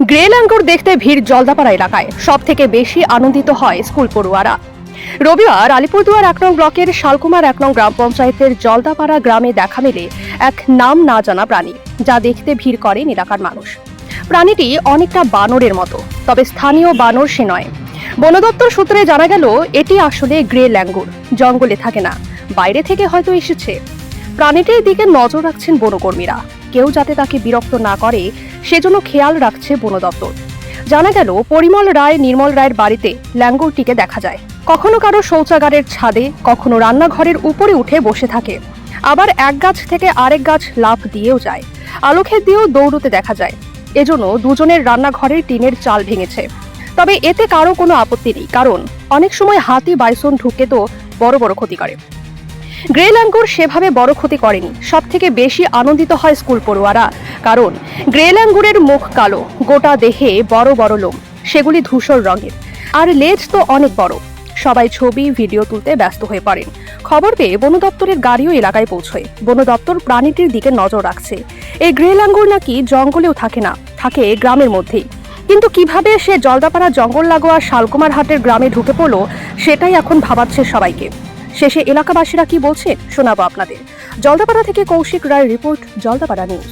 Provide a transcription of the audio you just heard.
Grey langur দেখতে ভিড় জলদাপাড়া এলাকায়। সব থেকে বেশি আনন্দিত হয় স্কুল পড়ুয়ারা। রবিবার আলিপুরদুয়ার 1 নং ব্লকের শালকুমার 1 নং গ্রাম পঞ্চায়েতের জলদাপাড়া গ্রামে দেখা মেলে এক নাম না জানা প্রাণী, যা দেখতে ভিড় করেন এলাকার মানুষ। প্রাণীটি অনেকটা বানরের মতো, তবে স্থানীয় বানর সে নয়। বন দপ্তর সূত্রে জানা গেল এটি আসলে গ্রে ল্যাঙ্গুর। জঙ্গলে থাকে না, বাইরে থেকে হয়তো এসেছে। প্রাণীটির দিকে নজর রাখছেন বনকর্মীরা। কেউ যাতে তাকে বিরক্ত না করে সেজন্য খেয়াল রাখছে বন দপ্তর। জানা গেল পরিমল রায়, নির্মল রায়ের বাড়িতে ল্যাঙ্গুরটিকে দেখা যায়। কখনো কারো শৌচাগারের ছাদে, কখনো রান্নাঘরের উপরে উঠে বসে থাকে। আবার এক গাছ থেকে আরেক গাছ লাফ দিয়েও যায়। আলোক্ষেত দিয়েও দৌড়তে দেখা যায়। এজন্য দুজনের রান্নাঘরের টিনের চাল ভেঙেছে। তবে এতে কারো কোনো আপত্তি নেই, কারণ অনেক সময় হাতি বাইসন ঢুকে তো বড় বড় ক্ষতি করে। গ্রে ল্যাঙ্গুর সেভাবে বড় ক্ষতি করেনি। সব থেকে বেশি আনন্দিত হয় স্কুল পড়ুয়ারা, কারণ গ্রে ল্যাঙ্গুরের মুখ কালো, গোটা দেহে বড় বড় লোম, সেগুলি ধূসর রঙের, আর লেজ তো অনেক বড়। সবাই ছবি ভিডিও তুলতে ব্যস্ত হয়ে পড়েন। খবর পেয়ে বন দপ্তরের গাড়িও এলাকায় পৌঁছয়। বন দপ্তর প্রাণীটির দিকে নজর রাখছে। এই গ্রে ল্যাঙ্গুর নাকি জঙ্গলেও থাকে না, থাকে গ্রামের মধ্যেই। কিন্তু কিভাবে সে জলদাপাড়া জঙ্গল লাগোয়া শালকুমার হাটের গ্রামে ঢুকে পড়লো, সেটাই এখন ভাবাচ্ছে সবাইকে। শেষে এলাকাবাসীরা কি বলছে শোনাবো আপনাদের। জলদাপাড়া থেকে কৌশিক রায়ের রিপোর্ট, জলদাপাড়া নিউজ।